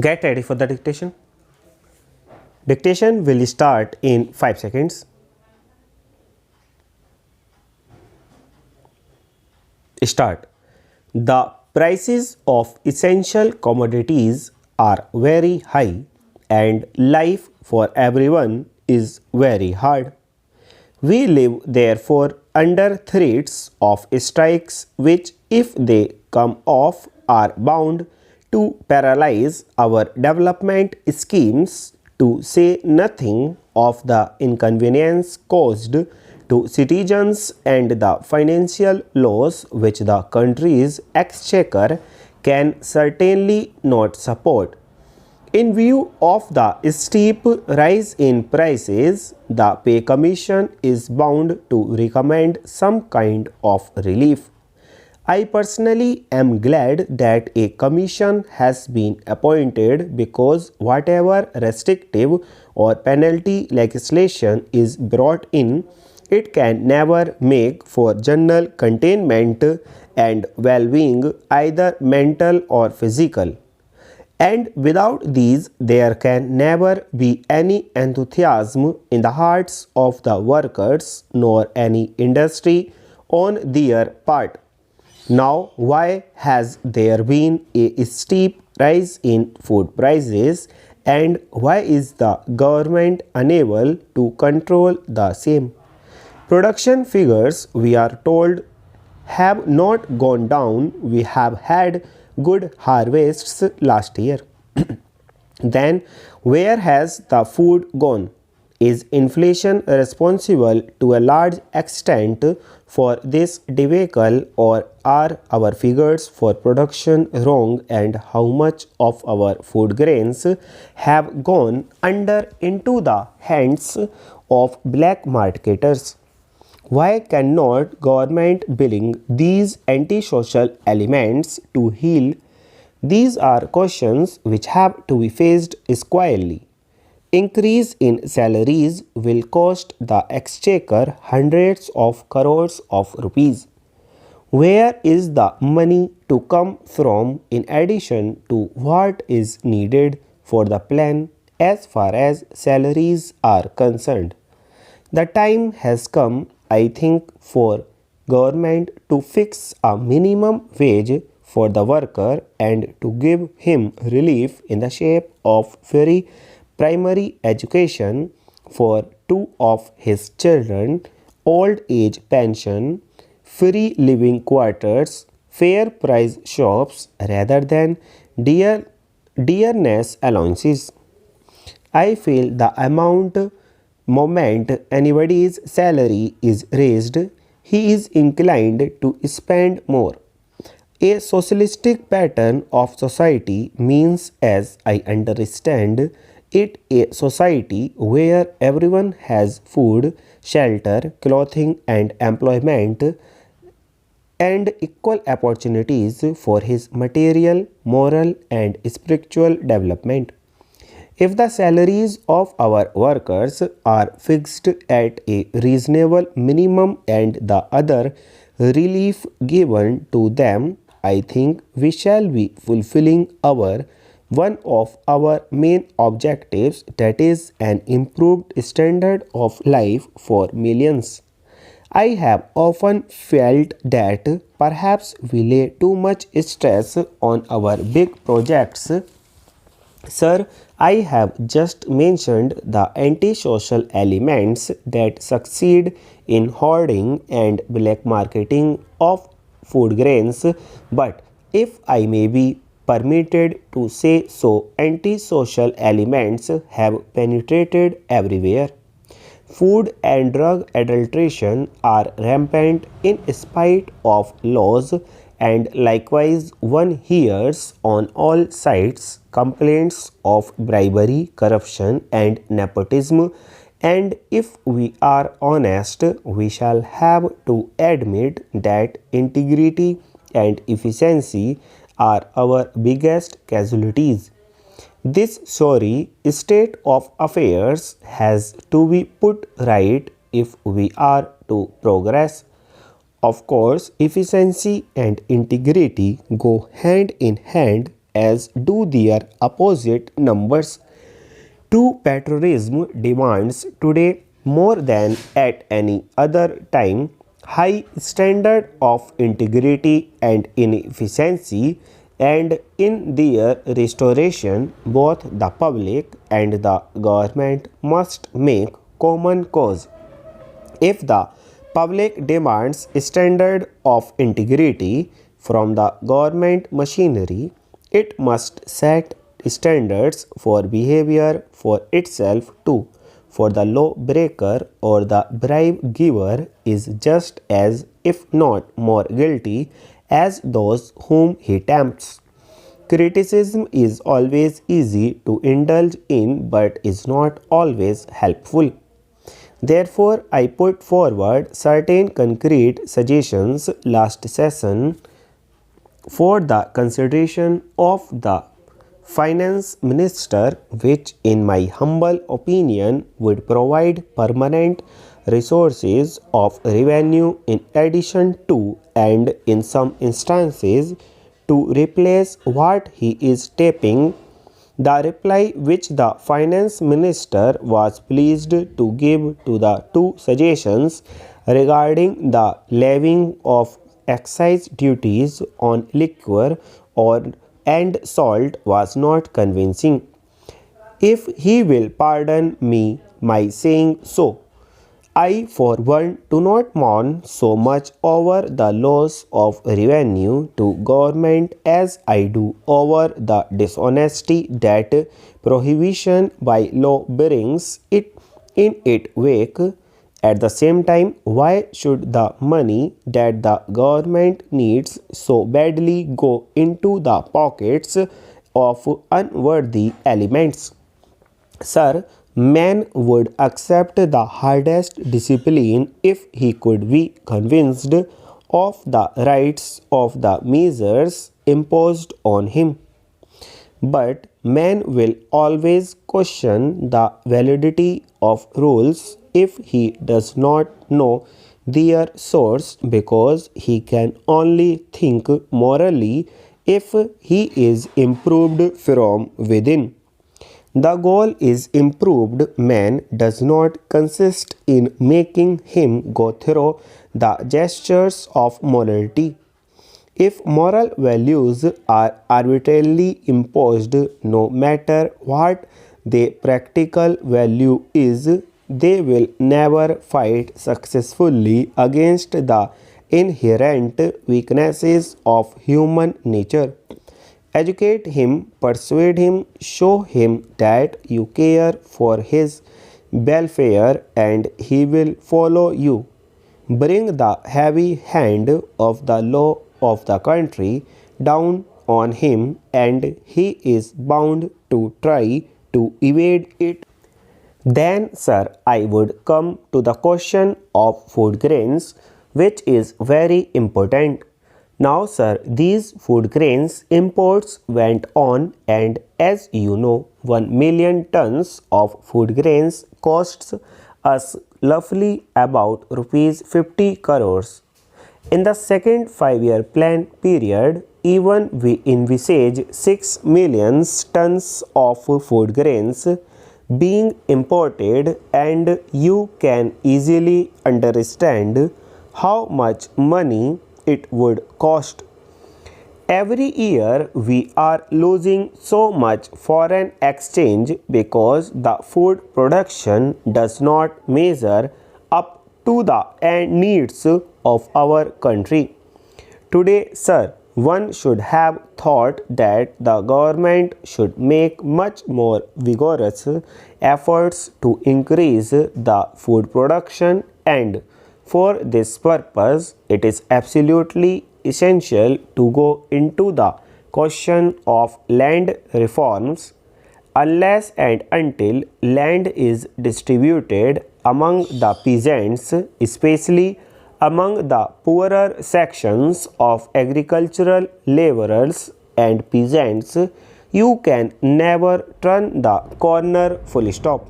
Get ready for the dictation. Dictation will start in 5 seconds. Start. The prices of essential commodities are very high and life for everyone is very hard. We live therefore under threats of strikes which, if they come off, are bound to paralyze our development schemes, to say nothing of the inconvenience caused to citizens and the financial loss which the country's exchequer can certainly not support. In view of the steep rise in prices, the Pay Commission is bound to recommend some kind of relief. I personally am glad that a commission has been appointed, because whatever restrictive or penalty legislation is brought in, it can never make for general containment and well-being, either mental or physical. And without these, there can never be any enthusiasm in the hearts of the workers, nor any industry on their part. Now, why has there been a steep rise in food prices, and why is the government unable to control the same? Production figures, we are told, have not gone down. We have had good harvests last year. Then where has the food gone? Is inflation responsible to a large extent for this debacle, or are our figures for production wrong, and how much of our food grains have gone under into the hands of black marketers? Why cannot government bring these antisocial elements to heel? These are questions which have to be faced squarely. Increase in salaries will cost the exchequer hundreds of crores of rupees. Where is the money to come from in addition to what is needed for the plan as far as salaries are concerned? The time has come, I think, for government to fix a minimum wage for the worker and to give him relief in the shape of free primary education for 2 of his children, old age pension, free living quarters, fair price shops rather than dearness allowances. I feel the moment anybody's salary is raised, he is inclined to spend more. A socialistic pattern of society means, as I understand it, a society where everyone has food, shelter, clothing and employment, and equal opportunities for his material, moral and spiritual development. If the salaries of our workers are fixed at a reasonable minimum and the other relief given to them, I think we shall be fulfilling one of our main objectives, that is an improved standard of life for millions. I have often felt that perhaps we lay too much stress on our big projects. Sir, I have just mentioned the antisocial elements that succeed in hoarding and black marketing of food grains, but if I may be permitted to say so, antisocial elements have penetrated everywhere. Food and drug adulteration are rampant in spite of laws, and likewise one hears on all sides complaints of bribery, corruption and nepotism, and if we are honest, we shall have to admit that integrity and efficiency are our biggest casualties. This sorry state of affairs has to be put right if we are to progress. Of course, efficiency and integrity go hand in hand, as do their opposite numbers. True patriotism demands today more than at any other time high standard of integrity and efficiency, and in their restoration both the public and the government must make common cause. If the public demands standard of integrity from the government machinery, it must set standards for behavior for itself too. For the law breaker or the bribe giver is just as, if not more guilty, as those whom he tempts. Criticism is always easy to indulge in but is not always helpful. Therefore, I put forward certain concrete suggestions last session for the consideration of the Finance Minister, which in my humble opinion would provide permanent resources of revenue in addition to, and in some instances to replace, what he is tapping. The reply which the Finance Minister was pleased to give to the two suggestions regarding the levying of excise duties on liquor or and salt was not convincing. If he will pardon me my saying so, I for one do not mourn so much over the loss of revenue to government as I do over the dishonesty that prohibition by law brings it in its wake. At the same time, why should the money that the government needs so badly go into the pockets of unworthy elements? Sir, man would accept the hardest discipline if he could be convinced of the rights of the measures imposed on him. But man will always question the validity of rules if he does not know their source, because he can only think morally if he is improved from within. The goal is improved man does not consist in making him go through the gestures of morality. If moral values are arbitrarily imposed, no matter what their practical value is, they will never fight successfully against the inherent weaknesses of human nature. Educate him, persuade him, show him that you care for his welfare, and he will follow you. Bring the heavy hand of the law of the country down on him, and he is bound to try to evade it. Then, sir, I would come to the question of food grains, which is very important. Now, sir, these food grains imports went on, and as you know, 1 million tons of food grains costs us roughly about rupees 50 crores. In the second 5-year plan period, even we envisage 6 million tons of food grains being imported, and you can easily understand how much money it would cost. Every year we are losing so much foreign exchange because the food production does not measure up to the needs of our country. Today, sir, one should have thought that the government should make much more vigorous efforts to increase the food production, and for this purpose it is absolutely essential to go into the question of land reforms. Unless and until land is distributed among the peasants, especially among the poorer sections of agricultural laborers and peasants, you can never turn the corner full stop.